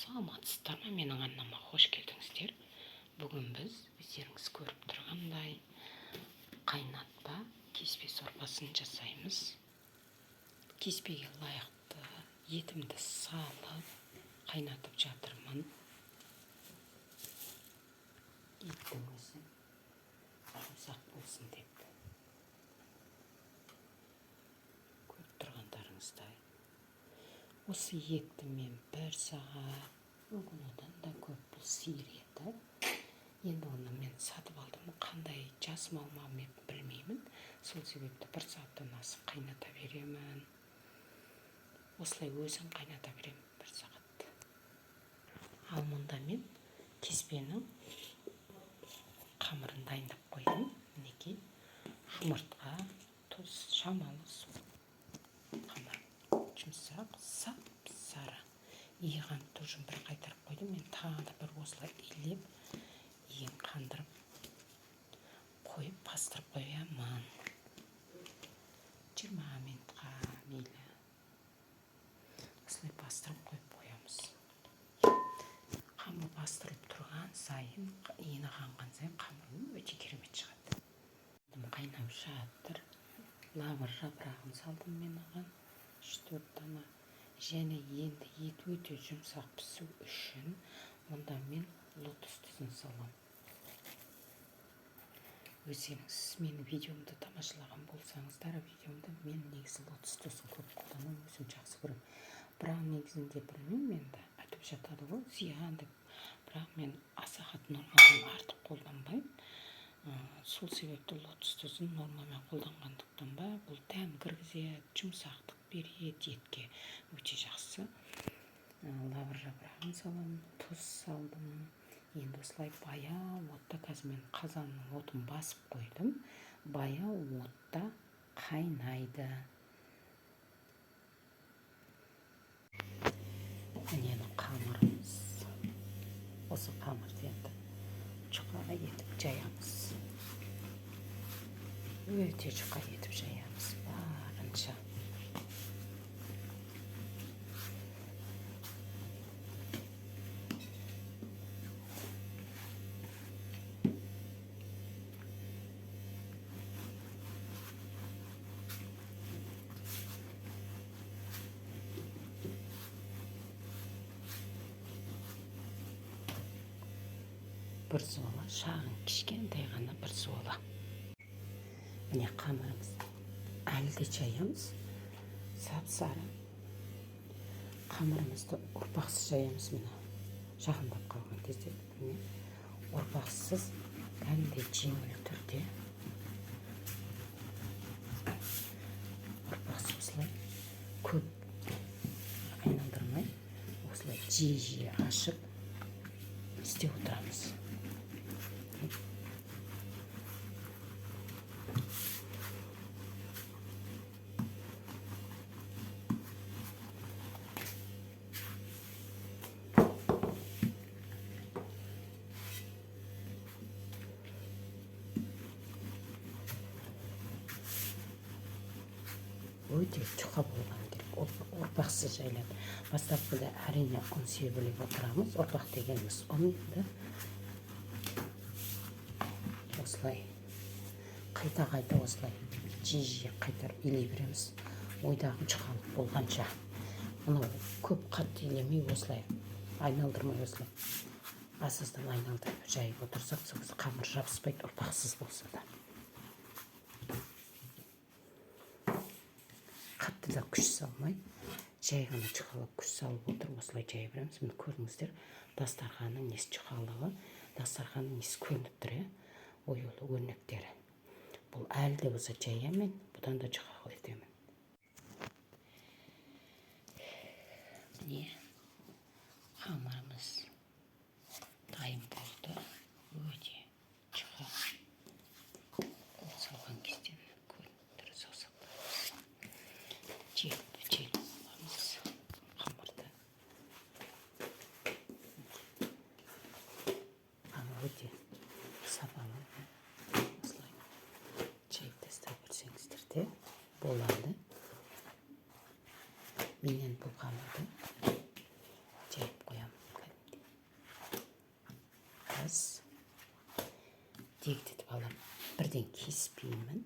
Саламатсыздар ма? Менің арнама қош келдіңіздер. Бүгін біз өздеріңіз көріп тұрғандай қайнатпа кеспе сорпасын жасаймыз. Кеспеге лайықты етімді салып қайнатып жатырмын. Еттің өзі жұмсақ болсын деп. Көріп тұрғандарыңыздай. Осы етті мен 1 сағат, мүмкін одан да көп, бұл сиыр еті. Енді оны мен сатып алдым, қандай жас мал ма білмеймін. Сол себепті 1 сағаттан асып қайната беремін. Осылай өзім қайната беремін 1 сағат. Ал мұнда мен кеспенің қамырын дайындап қойдым. Мінекей, жұмыртқа, тұз, шамалы су. Жұмсақ, сап-сары. Иған тұжын бір қайтарып қойдым. Мен тағы да бір осылай илеп, иін қандырып қойып, пастырып қоямын. 20 минутқа мейлі. Осылай пастырып қойып қоямыз. Қамыр пастырылып тұрған сайын, иіні қанған сайын қамырым өте керемет шығады. Қайнап жатыр. Лавр жапырағын салдым мен оған. 4 дана. Және енді ет өте жұмсақ пісу үшін онда мен лотос тұзын салам. Өздеріңіз мені видеомды тамашалаған болсаңыздар, видеомда мен негізі лотос тұзын көп қолданам, өзім жақсы көрем. Бірақ негізінде білмеймін, мен де айтып жатады ғой, зиян деп. Бірақ мен аса қатты нормадан артық қолданбаймын. Сол себепті лотос тұзын нормамен қолданғандықтан ба, бұл дәм кіргізеді, жұмсақтық береді етке, өте жақсы. Лавр жапырағын салам, тұз салдым. Енді осылай баяу отта, қазір мен қазанның отын басып қойдым. Баяу отта қайнайды. Менің қамырымыз. Осы қамырды енді жұқа етіп жаямыз. Өте жұқа етіп жаямыз барынша. Бір суала, шағын кішкентай ғана бір суала. Міне қамырымыз әлі де жаямыз. Сап-сары. Қамырымызды ұрпақсыз жаямыз. Міне жақындап қалған кезде ұрпақсыз кәдімгідей жеңіл түрде. Ұрпақсыз осылай көп айналдырмай, осылай жиі ашып істеп отырамыз. Өте жұқа болған керек, ұрпақсыз жайлады. Бастапқыда әрине ұн себіліп отырамыз. Ұрпақ дегеніміз ұн енді. Осылай қайта осылай жиі қайтарып илей береміз. Ойдағы жұқалық болғанша. Мынау көп қатты илемей, осылай айналдырмай, осылай асыздан айналдырып жайып отырсақ, қамыр жабыспайды, ұрпақсыз болса да. Қатты да күш салмай, жай ғана жұқалап күш салып отырып, осылай жай береміз. Міне көрдіңіздер, дастарханның несі жұқалығы, дастарханның несі көрініп тұр, оюлы өрнектері. Бұл әлі де болса жаямын, бұдан да жұқалық етемін. Міне қамырымыз дайын болды. Өте жұқа. Қол салған кезден көрініп тұр, саусақтарымыз. Желіп аламыз қамырды. Қамыр өте сапалы. Осылай жайып тастай берсеңіздер де болады. Менен бұл қамырды жайып қоямын. дегдетіп аламын. Бірден кеспеймін.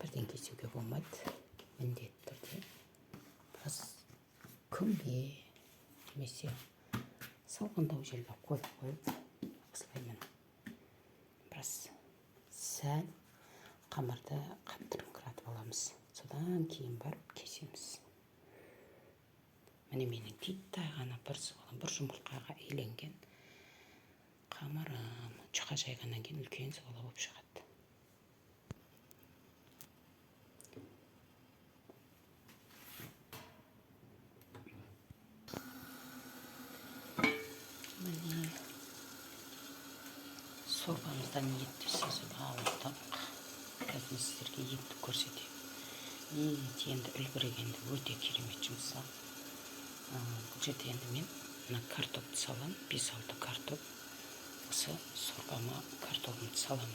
Бірден кесуге болмайды. Міндетті түрде біраз күнге немесе салқындау жерге қойып осылаймен біраз сәл қамырды қаттырыңқыратып аламыз. Содан кейін барып кесеміз. Міне менің титтай ғана бір жұмыртқаға иленген қамырым жұқа жайғаннан кейін үлкен суала болып шығады. Міне сорпамыздан етті сызып алдық. Қазір сіздерге етті көрсетейін. Ет енді үлбірегенде өте керемет жұмсақ. Бұл жерде енді мен мына картопты салам, 5-6 картоп. Осы сорпама картопымды салам.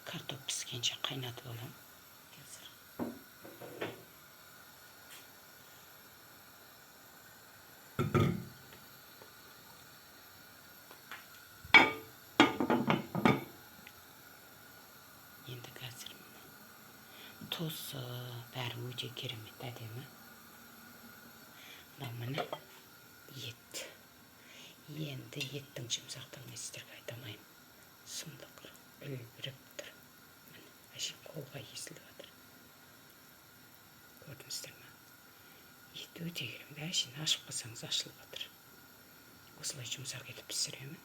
Картоп піскенше қайнатып алам. Енді қазір тұзы бәрі өте керемет әдемі. Мына ет. Енді еттің жұмсақтығын сіздерге айта алмаймын. Сұмдық үлбіріп тұр. Әшейін қолға естіліп жатыр. Көрдіңіздер ме? Ет өте керемет. Әшейін ашып қалсаңыз ашылып жатыр. Осылай жұмсақ етіп пісіремін.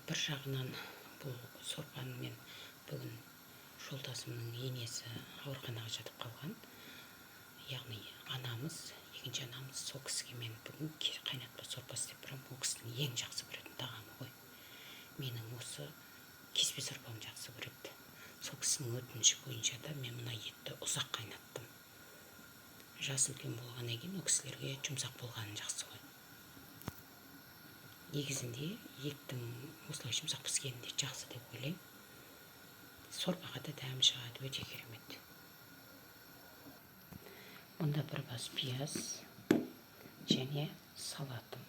Бір жағынан бұл сорпаны мен бүгін жолдасымның енесі ауруханаға жатып қалған. Яғни анамыз, екінші анамыз сол кісіге мен бүгін қайнатпа сорпа істеп барамын. Ол кісінің ең жақсы көретін тағамы ғой. Менің осы кеспе сорпамды жақсы көреді. Сол кісінің өтініші бойынша да мен мына етті ұзақ қайнаттым. Жас үлкен болғаннан кейін ол кісілерге жұмсақ болғаны жақсы ғой. Негізінде еттің осылай жұмсақ піскенінде жақсы деп ойлаймын. Сорпаға да дәмі шығады, өте керемет. Мұнда бір бас пияз және салатым.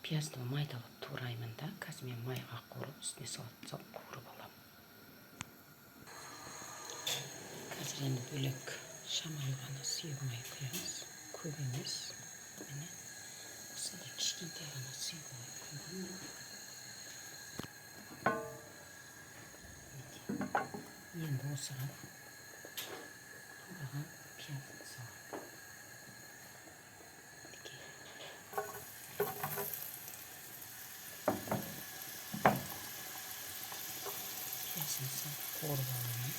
Пиязды майдалап тураймын да, қазір мен майға қуырып, үстіне салат салып қуырып аламын. Қазір енді бөлек шамалы ғана сұйық май құямыз, көп емес. Міне осындай кішкентай ғана сұйық май құямын. Енді осыған тураған пиязды саламын. Пиязын салып қуырып аламын.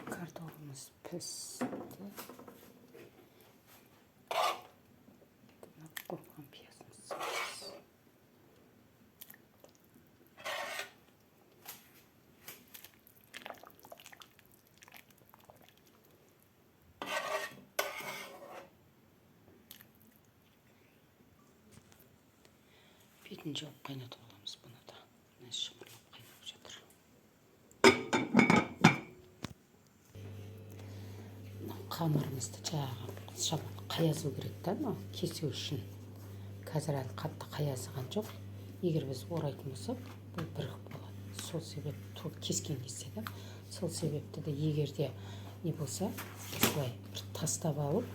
Kартофеліміз пісті. Қорған пиязымыз саламыз. бетін жауып қайнатып аламыз. Бұны да мына шымырлап қайнап жатыр. Қамырымызды жаңағы қаязу керек та, кесу үшін. Қазір әлі қатты қаязыған жоқ. Егер біз орайтын болсақ, бұл бірігіп болады. Сол себепті кескен кезде де, сол себепті де егер де не болса, осылай бір тастап алып,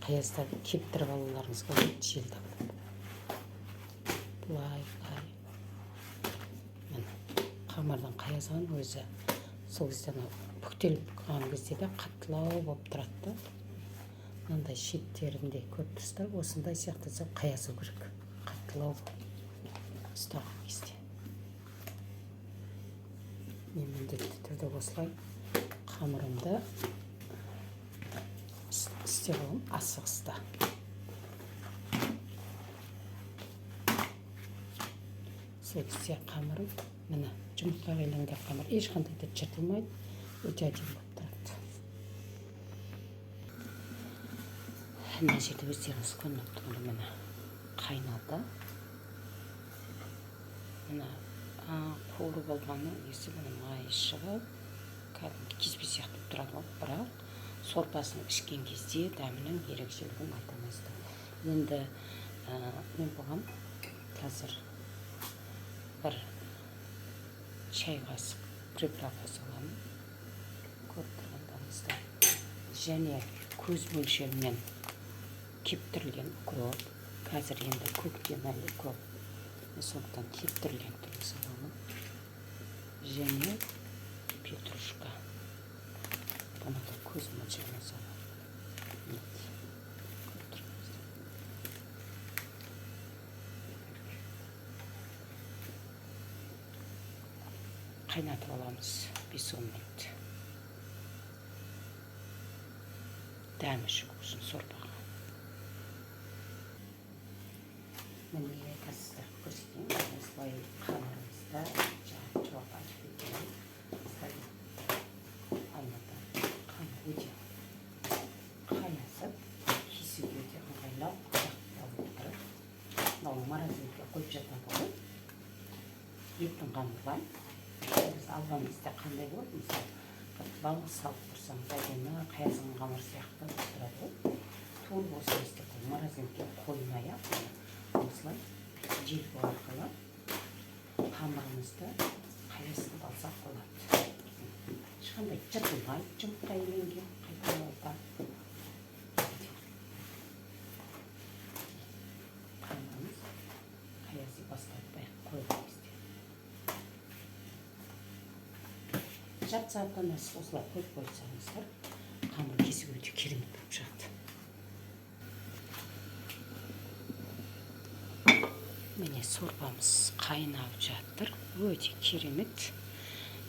қаяздап кептіріп алуларыңызға желді болады. Бұлай. Қамырдың қаязған өзі сол кезде бүктеліп қалған кезде де қаттылау болып тұрады. Мынандай шеттерінде көп тұста осындай сияқты қаязу керек. Қаттылау ұстаған кезде. Мен міндетті түрде осылай қамырымды істеп аламын асығыста. Сол кезде қамырым, міне жұмыртқа айленген қамыр ешқандай да жыртылмайды, өте әдемі болып тұрады. Мына жерде өздеріңіз көріп тұрмын, міне қайнады. Мына қуырып алғанның есі бұның майы шығып, кәдімгі кеспе сияқты тұрады ғой, бірақ сорпасын ішкен кезде дәмінің ерекшелігін айтамызды. Енді мен бұған қазір бір шай қасық приправа саламын. Көріп тұрғандарыңызда. Және көз мөлшерімен кептірілген укроп. Қазір енді көктемгі укроп. Сондықтан кептірілген түрін саламын. Және петрушка. Бұны да көз мөлшерімен саламын. Қайнатып аламыз 5-10 минут. Дәмі шығу үшін сорпаға. Міне қазір көрсетейін. Осылай қамырымызда жоқ ашып кеткен. Алматы қамыр өте қайнасып, кесуге өте ыңғайлап, жақындалып тұрып. Мынау морозилке қойып жатады ғой. Еттің қамырған. Біз алғанымызда қандай болады? Мысалы, балық салып тұрсаңыз, әдемі қаязған қамыр сияқты тұрады ғой. Туыр болса істеп морозилке қоймай-ақ осылай желпу арқылы қамырымызды қайыстырып алсақ болады. Ешқандай жыртылмайды, жұмыртқа айленген қайталауға. Қамырымыз қаязи бастайды, қойылмыз. Жарты сағаттан осылай қойып қойсаңыздар, қамыр кесіп өте керемет болып шығады. Міне сорпамыз қайнап жатыр, өте керемет.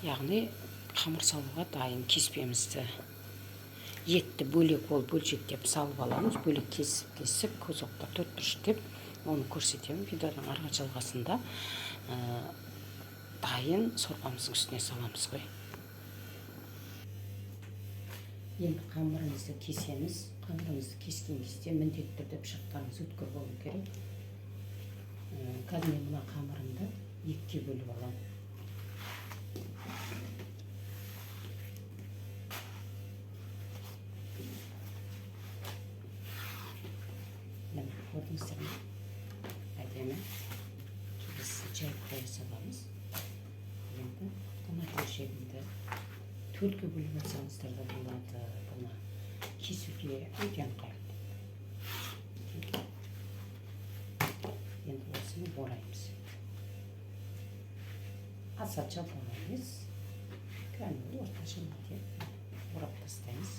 Яғни қамыр салуға дайын. Кеспемізді етті бөлек ол бөлшектеп салып аламыз, бөлек кесіп көзоқта төрт бұрыштеп оны көрсетемін. Видеоның арғы жалғасында дайын сорпамыздың үстіне саламыз ғой. Енді қамырымызды кесеміз. Қамырымызды кескен кезде міндетті түрде пышақтарыңыз өткір болу керек. Қазір мен мына қамырымды екіге бөліп аламын. Міне көрдіңіздер ме? Әдемі. Біз жайып қоя саламыз. Енді мына бөлшегімді төртке бөліп алсаңыздар да болады. Бұны кесуге өте ыңғайлы. Енді осыны ораймыз. Аса жалпақ емес, кәдімгі орташа мөлшерде орап тастаймыз.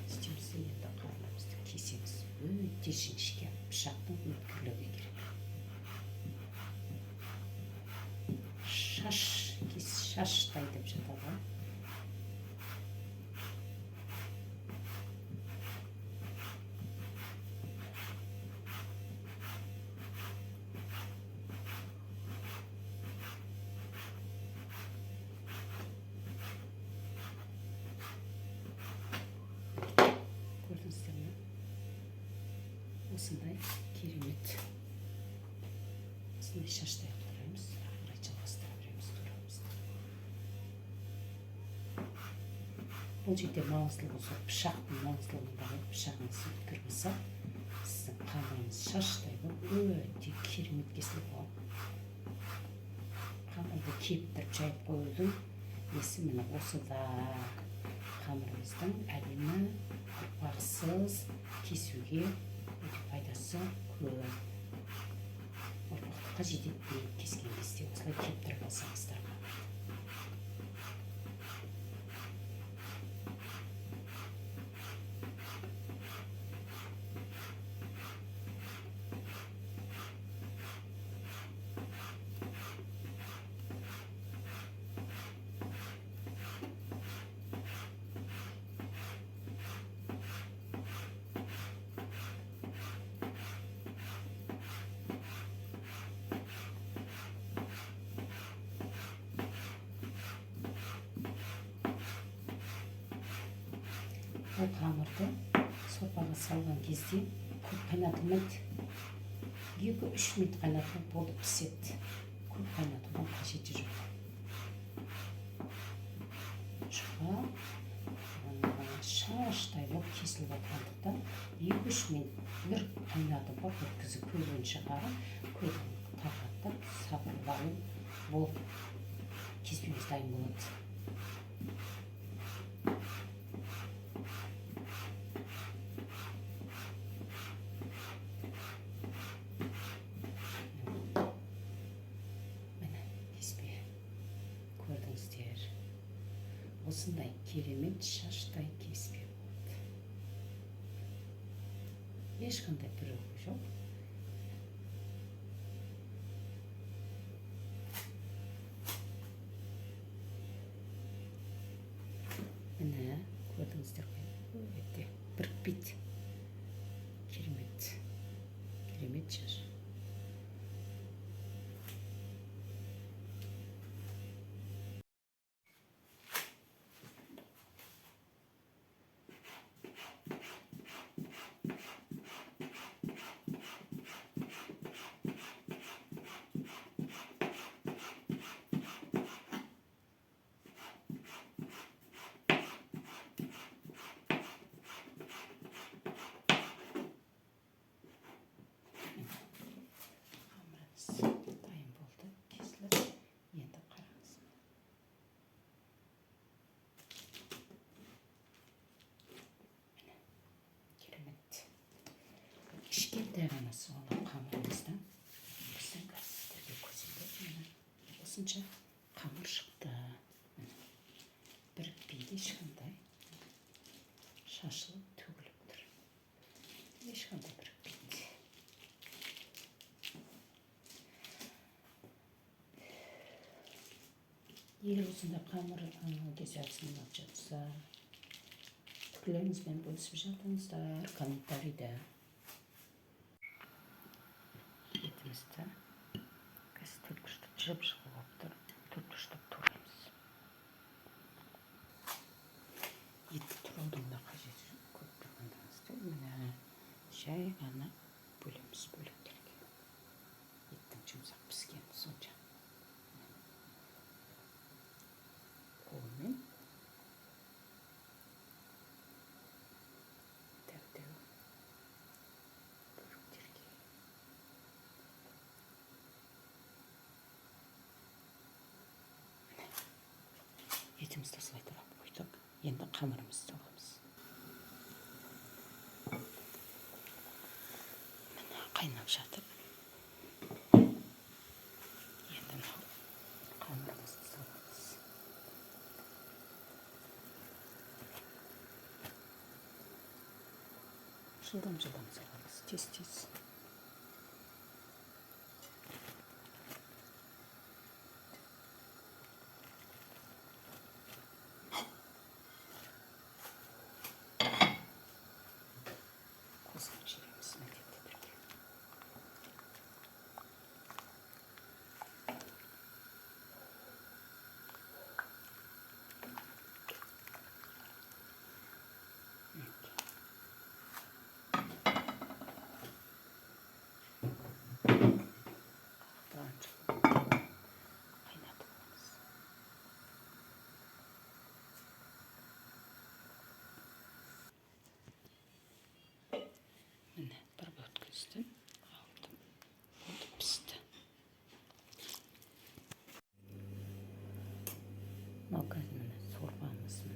Үстімізді енді қаймамызды кесеміз. Өте жіңішке пышақтың өткірлігі керек. Шаштай деп жатады. Осындай керемет астында шаштай қылдырамыз, ары қарай жалғастыра береміз турамызды. Бұл жерде маңыздылығы сол пышақтың маңыздылығындағы пышағыңыз өткір болса, сіздің қамырыңыз шаштай болып өте керемет кесіліп болады. Қамырды кептіріп жайып қоюдың несі міне осыда. Қамырымыздың әдемі ұрпақсыз кесуге өте пайдасы көп. Ұрпақтыққа жетеді дейді кескен кезде осылай кептіріп алсаңыздар. Бұл қамырды сорпаға салған кезде көп қайнатылмайды. 2-3 минут қайнатылып болды піседі. Көп қайнатудан қажеті жоқ. Шуға шаштай болып кесіліп отырғандықтан 2-3 минут бір қайнатып өткізіп көбін шығарып, көбін тарқатып, сабырып алып болып кеспеміз дайын болады. Көрдіңіздер, осындай керемет шаштай кеспе болды. Ешқандай бірігу жоқ. Міне көрдіңіздер ғой, өте бірікпейді. Керемет шаш. Дайын болды, кесіліп, енді қараңыз. Керемет. Кішкентай ғана соғылған қамырымыздан біздің сіздерге көрсетеді. Осынша қамыр шықты. Бірікпейді, ешқандай шашылып төгіліп тұр. Ешқандай бірікпейді. Егер осындай қамыр кесу әдісін ұнап жатса, пікірлеріңізбен бөлісіп жатыңыздар комментарийда. Етімізді қазір төлкіштіп жып-жылы болып тұр. Төлкіштіп тураймыз. Етті тұраудың да қажеті жоқ. Көп тұрғандарыңызды міне жай ғана бөлеміз бөліктерге. Еттің жұмсақ піскен сонша. Қолмен дәу-дәу бөліктерге. Етімізді осылай турап қойдық. Енді қамырымызды саламыз. Міне қайнап жатыр. Енді қамырымызды саламыз. Жылдам саламыз, тез-тез. Қосып жібереміз міндетті түрде. üstten aldım. Oldu, pişti. Magazine sorbamızın